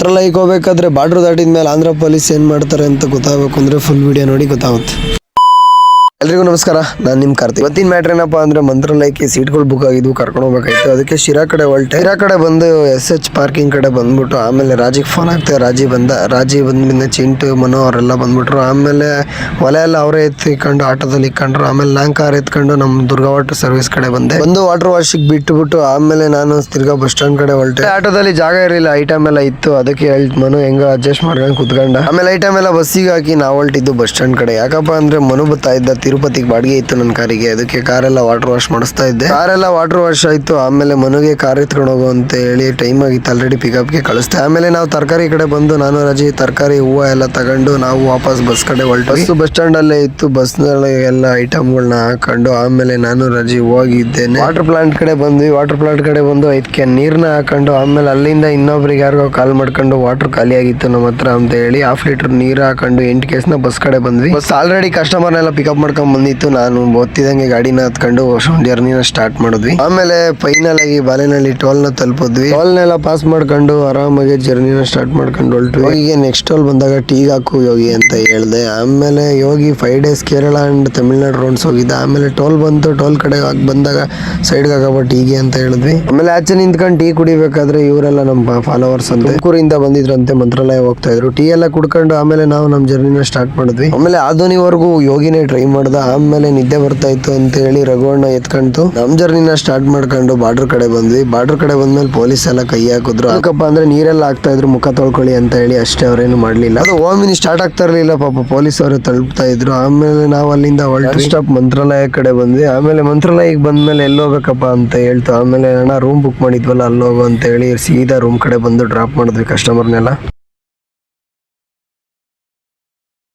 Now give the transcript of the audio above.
ಮಂತ್ರಾಲಯಕ್ಕೆ ಹೋಗ್ಬೇಕಾದ್ರೆ ಬಾರ್ಡರ್ ದಾಟಿದ ಮೇಲೆ ಆಂಧ್ರ ಪೊಲೀಸ್ ಏನ್ ಮಾಡ್ತಾರೆ ಅಂತ ಗೊತ್ತಾಗಬೇಕು ಅಂದ್ರೆ ಫುಲ್ ವಿಡಿಯೋ ನೋಡಿ ಗೊತ್ತಾಗುತ್ತೆ. ಎಲ್ರಿಗೂ ನಮಸ್ಕಾರ, ನಾನು ನಿಮ್ ಕಾರ್ತಿಕ್. ಇವತ್ತಿನ ಮ್ಯಾಟ್ರ್ ಏನಪ್ಪಾ ಅಂದ್ರೆ ಮಂತ್ರಾಲಯಕ್ಕೆ ಸೀಟ್ಗಳು ಬುಕ್ ಆಗಿದ್ವು, ಕರ್ಕೊಂಡು ಹೋಗ್ಬೇಕಾಯ್ತು. ಅದಕ್ಕೆ ಶಿರಾ ಕಡೆ ಹೊರಟೆ. ಶಿರಾ ಕಡೆ ಬಂದು SH ಪಾರ್ಕಿಂಗ್ ಕಡೆ ಬಂದ್ಬಿಟ್ಟು ಆಮೇಲೆ ರಾಜಿಗೆ ಫೋನ್ ಆಗ್ತದೆ. ರಾಜಿ ಬಂದ್ಮೇಲೆ ಚಿಂಟು ಮನು ಅವರೆಲ್ಲ ಬಂದ್ಬಿಟ್ರು. ಆಮೇಲೆ ಒಲೆ ಎಲ್ಲ ಅವರೇ ಎತ್ಕೊಂಡು ಆಟೋದಲ್ಲಿ ಇಕ್ಕೊಂಡ್ರು. ಆಮೇಲೆ ನಾನ್ ಕಾರ್ ಎತ್ಕೊಂಡು ನಮ್ಮ ದುರ್ಗಾ ವಾಟರ್ ಸರ್ವಿಸ್ ಕಡೆ ಬಂದೆ. ವಾಟರ್ ವಾಶಿಗೆ ಬಿಟ್ಬಿಟ್ಟು ಆಮೇಲೆ ನಾನು ತಿರ್ಗಾ ಬಸ್ ಸ್ಟ್ಯಾಂಡ್ ಕಡೆ ಹೊರಟೆ. ಆಟೋದಲ್ಲಿ ಜಾಗ ಇರಲಿಲ್ಲ, ಐಟಮ್ ಎಲ್ಲ ಇತ್ತು. ಅದಕ್ಕೆ ಮನು ಹೆಂಗ ಅಡ್ಜಸ್ಟ್ ಮಾಡ್ಕೊಂಡು ಕುತ್ಕೊಂಡ. ಆಮೇಲೆ ಐಟಮ್ ಎಲ್ಲ ಬಸ್ಸಿಗೆ ಹಾಕಿ ನಾವು ಹೊರಟಿದ್ದು ಬಸ್ ಸ್ಟ್ಯಾಂಡ್ ಕಡೆ. ಯಾಕಪ್ಪ ಅಂದ್ರೆ ಮನು ಬರ್ತಾ ಇದ್ದ, ತಿರುಪತಿಗೆ ಬಾಡಿಗೆ ಇತ್ತು ನನ್ನ ಕಾರಿಗೆ. ಅದಕ್ಕೆ ಕಾರೆಲ್ಲ ವಾಟರ್ ವಾಶ್ ಮಾಡಿಸ್ತಾ ಇದ್ದೆ. ಕಾರೆಲ್ಲ ವಾಟರ್ ವಾಶ್ ಆಯ್ತು. ಆಮೇಲೆ ಮನುಗೆ ಕಾರ್ ಎತ್ಕೊಂಡು ಹೋಗು ಅಂತ ಹೇಳಿ ಟೈಮ್ ಆಗಿತ್ತು ಆಲ್ರೆಡಿ, ಪಿಕಪ್ಗೆ ಕಳಿಸ್ತೆ. ಆಮೇಲೆ ನಾವು ತರಕಾರಿ ಕಡೆ ಬಂದು ನಾನು ರಾಜಿ ತರಕಾರಿ ಹೂವು ಎಲ್ಲ ತಗೊಂಡು ನಾವು ವಾಪಸ್ ಬಸ್ ಕಡೆ ಹೊರಟು. ಬಸ್ ಸ್ಟ್ಯಾಂಡ್ ಅಲ್ಲೇ ಇತ್ತು. ಬಸ್ ನಲ್ಲಿ ಎಲ್ಲ ಐಟಮ್ಗಳನ್ನ ಹಾಕೊಂಡು ಆಮೇಲೆ ನಾನು ರಾಜಿ ಹೋಗಿದ್ದೇನೆ. ವಾಟರ್ ಪ್ಲಾಂಟ್ ಕಡೆ ಬಂದ್ವಿ. ವಾಟರ್ ಪ್ಲಾಂಟ್ ಕಡೆ ಬಂದು 5 ಕ್ಯಾನ್ ನೀರ್ನ ಹಾಕೊಂಡು ಆಮೇಲೆ ಅಲ್ಲಿಂದ ಇನ್ನೊಬ್ರಿಗೆ ಯಾರಿಗೋ ಕಾಲ್ ಮಾಡ್ಕೊಂಡು ವಾಟರ್ ಖಾಲಿ ಆಗಿತ್ತು ನಮ್ಮ ಹತ್ರ ಅಂತ ಹೇಳಿ 1/2 ಲೀಟರ್ ನೀರು ಹಾಕೊಂಡು 8 ಕೇಸ್ನ ಬಸ್ ಕಡೆ ಬಂದ್ವಿ. ಬಸ್ ಆಲ್ರೆಡಿ ಕಸ್ಟಮರ್ನೆಲ್ಲ ಪಿಕಪ್ ಮಾಡ್ಕೊಂಡ್ ಬಂದಿತ್ತು. ನಾನು ಓದ್ತಿದಂಗೆ ಗಾಡಿನ ಹತ್ಕೊಂಡು ಜರ್ನಿನ ಸ್ಟಾರ್ಟ್ ಮಾಡಿದ್ವಿ. ಆಮೇಲೆ ಫೈನಲ್ ಆಗಿ ಬಾಲೆನಲ್ಲಿ ಟೋಲ್ ನ ತಲುಪಿದ್ವಿ. ಟೋಲ್ ನೆಲ್ಲ ಪಾಸ್ ಮಾಡ್ಕೊಂಡು ಆರಾಮಾಗಿ ಜರ್ನಿನ ಸ್ಟಾರ್ಟ್ ಮಾಡ್ಕೊಂಡು ಹೊರಟು. ಯೋಗಿಗೆ ನೆಕ್ಸ್ಟ್ ಟೋಲ್ ಬಂದಾಗ ಟೀ ಹಾಕು ಯೋಗಿ ಅಂತ ಹೇಳ್ದೆ. ಆಮೇಲೆ Yogi 5 days Kerala and Tamil Nadu rounds ಹೋಗಿದ್ದ. ಆಮೇಲೆ ಟೋಲ್ ಬಂತು. ಟೋಲ್ ಕಡೆ ಬಂದಾಗ ಸೈಡ್ಗೆ ಹಾಕಪ್ಪ ಟೀಗೆ ಅಂತ ಹೇಳಿದ್ವಿ. ಆಮೇಲೆ ಆಚೆ ನಿಂತ್ಕೊಂಡು ಟೀ ಕುಡಿಬೇಕಾದ್ರೆ ಇವರೆಲ್ಲ ನಮ್ಮ ಫಾಲೋವರ್ಸ್ ಅಂತ ತುಮಕೂರಿಂದ ಬಂದಿದ್ರಂತೆ, ಮಂತ್ರಾಲಯ ಹೋಗ್ತಾ ಇದ್ರು. ಟೀ ಎಲ್ಲ ಕುಡ್ಕೊಂಡು ಆಮೇಲೆ ನಾವು ನಮ್ಮ ಜರ್ನಿನ ಸ್ಟಾರ್ಟ್ ಮಾಡಿದ್ವಿ. ಆಮೇಲೆ ಆದೋನಿವರೆಗೂ ಯೋಗಿನೇ ಟ್ರೈ ಮಾಡ್ದ. ಆಮೇಲೆ ನಿದ್ದೆ ಬರ್ತಾ ಇತ್ತು ಅಂತ ಹೇಳಿ ರಘುವಣ್ಣ ಎತ್ಕೊಂತು ನಮ್ ಜರ್ನಿನ ಸ್ಟಾರ್ಟ್ ಮಾಡ್ಕೊಂಡು ಬಾರ್ಡರ್ ಕಡೆ ಬಂದ್ವಿ. ಬಾರ್ಡರ್ ಕಡೆ ಬಂದ್ಮೇಲೆ ಪೊಲೀಸ್ ಎಲ್ಲ ಕೈ ಹಾಕಿದ್ರು. ಯಾಕಪ್ಪ ಅಂದ್ರೆ ನೀರೆಲ್ಲ ಆಗ್ತಾ ಇದ್ರು, ಮುಖ ತೊಳ್ಕೊಳ್ಳಿ ಅಂತ ಹೇಳಿ ಅಷ್ಟೇ, ಅವ್ರೇನು ಮಾಡ್ಲಿಲ್ಲ. ಅದು ಓಮಿನಿ ಸ್ಟಾರ್ಟ್ ಆಗ್ತಾ ಇರ್ಲಿಲ್ಲ, ಪಾಪ ಪೊಲೀಸ್ ಅವರು ತಲುಪ್ತಾ ಇದ್ರು. ಆಮೇಲೆ ನಾವು ಅಲ್ಲಿಂದ ಸ್ಟಾಪ್ ಮಂತ್ರಾಲಯ ಕಡೆ ಬಂದ್ವಿ. ಆಮೇಲೆ ಮಂತ್ರಾಲಯಕ್ಕೆ ಬಂದ್ಮೇಲೆ ಎಲ್ಲಿ ಹೋಗ್ಬೇಕಪ್ಪ ಅಂತ ಹೇಳ್ತು. ಆಮೇಲೆ ಅಣ್ಣ ರೂಮ್ ಬುಕ್ ಮಾಡಿದ್ವಲ್ಲ ಅಲ್ಲಿ ಹೋಗು ಅಂತ ಹೇಳಿ ಸೀದಾ ರೂಮ್ ಕಡೆ ಬಂದು ಡ್ರಾಪ್ ಮಾಡಿದ್ವಿ ಕಸ್ಟಮರ್ನೆಲ್ಲ.